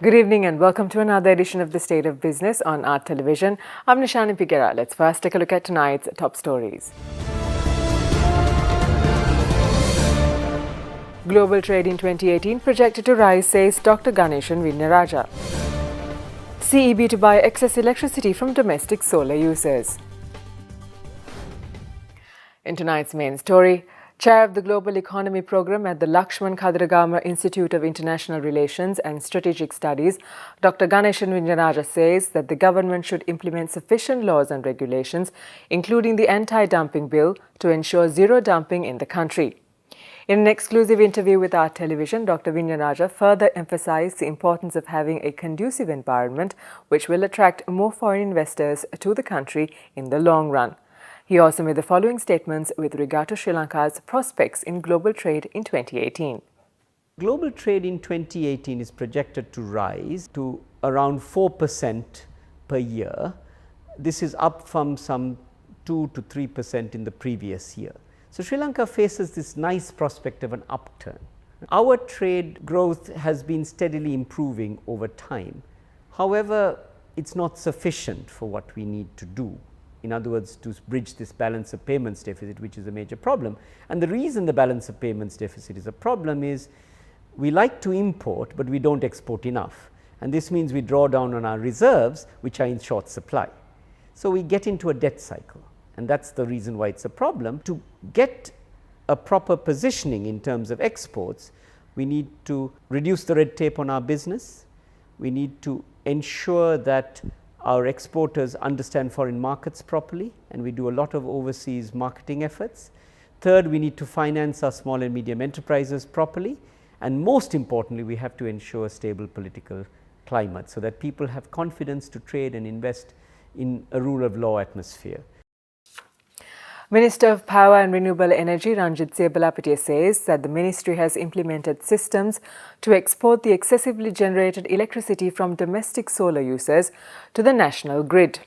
Good evening and welcome to another edition of The State of Business on Art Television. I'm Nishani Pigera. Let's first take a look at tonight's top stories. Global trade in 2018 projected to rise, says Dr. Ganeshan Vignarajah. CEB to buy excess electricity from domestic solar users. In tonight's main story, Chair of the Global Economy Programme at the Lakshman Khadragama Institute of International Relations and Strategic Studies, Dr. Ganeshan Vignarajah says that the government should implement sufficient laws and regulations, including the anti-dumping bill, to ensure zero dumping in the country. In an exclusive interview with Art Television, Dr. Vignarajah further emphasized the importance of having a conducive environment which will attract more foreign investors to the country in the long run. He also made the following statements with regard to Sri Lanka's prospects in global trade in 2018. Global trade in 2018 is projected to rise to around 4% per year. This is up from some 2 to 3% in the previous year. So Sri Lanka faces this nice prospect of an upturn. Our trade growth has been steadily improving over time. However, it's not sufficient for what we need to do. In other words, to bridge this balance of payments deficit, which is a major problem. And the reason the balance of payments deficit is a problem is we like to import, but we don't export enough. And this means we draw down on our reserves, which are in short supply. So we get into a debt cycle. And that's the reason why it's a problem. To get a proper positioning in terms of exports, we need to reduce the red tape on our business. We need to ensure that our exporters understand foreign markets properly, and we do a lot of overseas marketing efforts. Third, we need to finance our small and medium enterprises properly, and most importantly, we have to ensure a stable political climate so that people have confidence to trade and invest in a rule of law atmosphere. Minister of Power and Renewable Energy Ranjit Siyabalapitia says that the ministry has implemented systems to export the excessively generated electricity from domestic solar users to the national grid.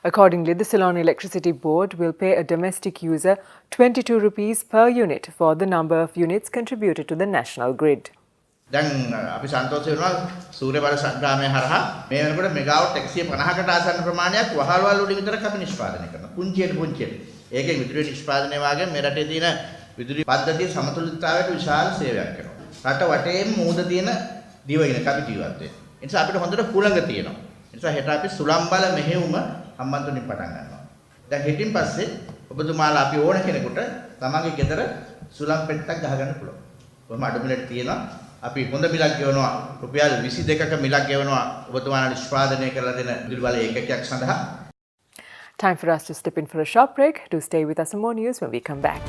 Accordingly, the Ceylon Electricity Board will pay a domestic user 22 rupees per unit for the number of units contributed to the national grid. දැන් අපි සන්තෝෂ වෙනවා සූර්ය බල සංග්‍රාමයේ හරහා මේ වෙනකොට megawatt 150කට ආසන්න ප්‍රමාණයක් වහල්වල් උඩින් විතර අපි නිෂ්පාදනය කරනවා පුංචියට ඒකේ විදුලි නිෂ්පාදනය වාගේ මේ රටේ තියෙන විදුලි පද්ධතියේ සමතුලිතතාවයට විශාල සේවයක් කරනවා රට වටේම මූද තියෙන දිවයිනක අපි ජීවත් වෙන්නේ ඒ නිසා අපිට හොඳට කුලඟ තියෙනවා ඒ නිසා හෙට අපි සුළං බල මෙහෙයුම හම්බන්තොටින් පටන් ගන්නවා දැන් හෙටින් පස්සේ ඔබතුමාලා අපි ඕන කෙනෙකුට තමන්ගේ ගෙදර සුළං පෙට්ටක් ගහගන්න පුළුවන් කොහොම අඩු මිලට තියෙනවා අපි හොඳ මිලක් ගෙවනවා රුපියල් 22ක මිලක් ගෙවනවා ඔබතුමාලා නිෂ්පාදනය කරලා දෙන විදුලි බල ඒකකයක් සඳහා. Time for us to step in for a short break. Do stay with us for more news when we come back.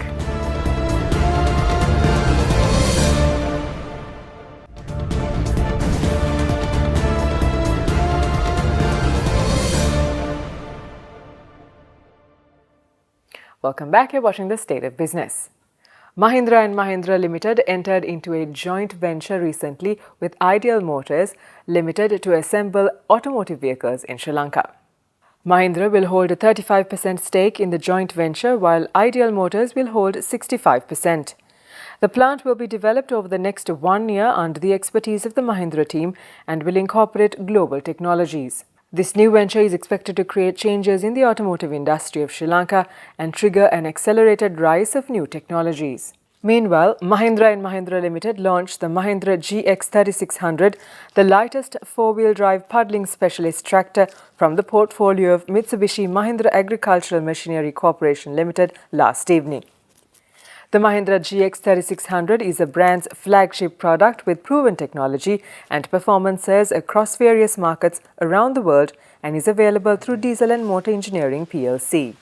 Welcome back. You're watching The State of Business. Mahindra & Mahindra Limited entered into a joint venture recently with Ideal Motors Limited to assemble automotive vehicles in Sri Lanka. Mahindra will hold a 35% stake in the joint venture while Ideal Motors will hold 65%. The plant will be developed over the next 1 year under the expertise of the Mahindra team and will incorporate global technologies. This new venture is expected to create changes in the automotive industry of Sri Lanka and trigger an accelerated rise of new technologies. Meanwhile, Mahindra & Mahindra Limited launched the Mahindra GX3600, the lightest four-wheel drive puddling specialist tractor from the portfolio of Mitsubishi Mahindra Agricultural Machinery Corporation Limited last evening. The Mahindra GX3600 is the brand's flagship product with proven technology and performances across various markets around the world and is available through Diesel and Motor Engineering PLC.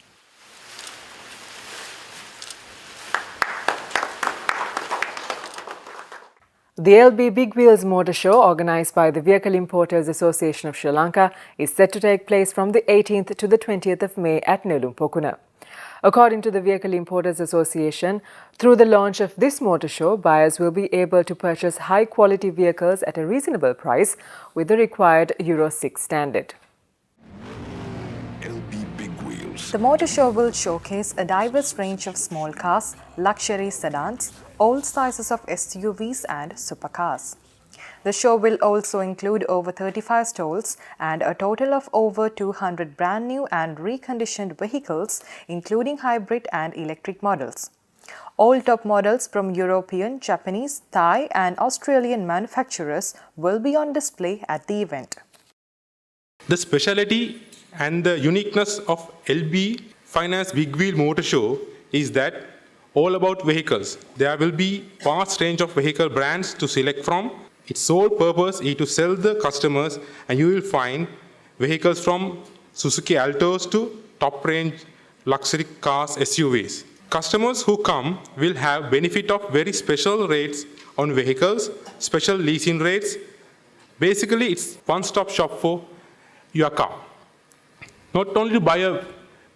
The LB Big Wheels Motor Show, organised by the Vehicle Importers Association of Sri Lanka, is set to take place from the 18th to the 20th of May at Nelumpokuna. According to the Vehicle Importers Association, through the launch of this motor show, buyers will be able to purchase high-quality vehicles at a reasonable price with the required Euro 6 standard. The motor show will showcase a diverse range of small cars, luxury sedans, all sizes of SUVs and supercars. The show will also include over 35 stalls and a total of over 200 brand new and reconditioned vehicles, including hybrid and electric models. All top models from European, Japanese, Thai and Australian manufacturers will be on display at the event. The speciality and the uniqueness of LB Finance Big Wheel Motor Show is that all about vehicles. There will be vast range of vehicle brands to select from. Its sole purpose is to sell the customers, and you will find vehicles from Suzuki Altos to top range luxury cars, SUVs. Customers who come will have benefit of very special rates on vehicles, special leasing rates. Basically, it's one-stop shop for your car. Not only to buy a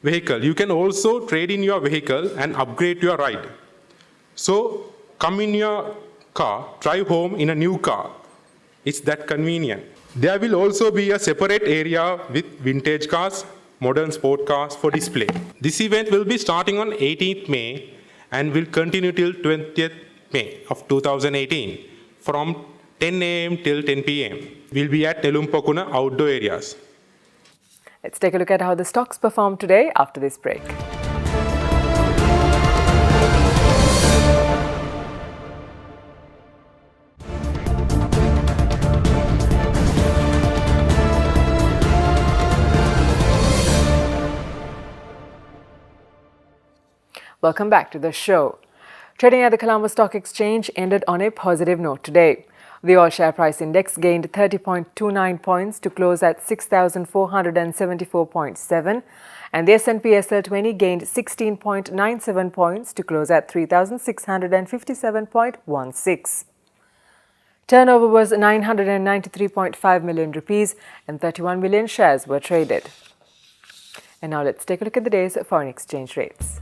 vehicle, you can also trade in your vehicle and upgrade your ride. So come in your car, drive home in a new car. It's that convenient. There will also be a separate area with vintage cars, modern sport cars for display. This event will be starting on 18th May and will continue till 20th May of 2018 from 10 a.m. till 10 p.m. We'll be at Nelumpakuna outdoor areas. Let's take a look at how the stocks performed today after this break. Welcome back to the show. Trading at the Colombo Stock Exchange ended on a positive note today. The All Share Price Index gained 30.29 points to close at 6,474.7, and the S&P SL20 gained 16.97 points to close at 3,657.16. Turnover was 993.5 million rupees and 31 million shares were traded. And now let's take a look at the day's foreign exchange rates.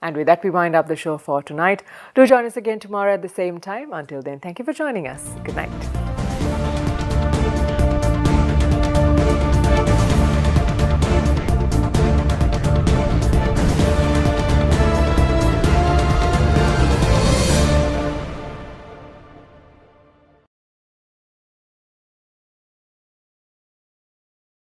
And with that, we wind up the show for tonight. Do join us again tomorrow at the same time. Until then, thank you for joining us. Good night.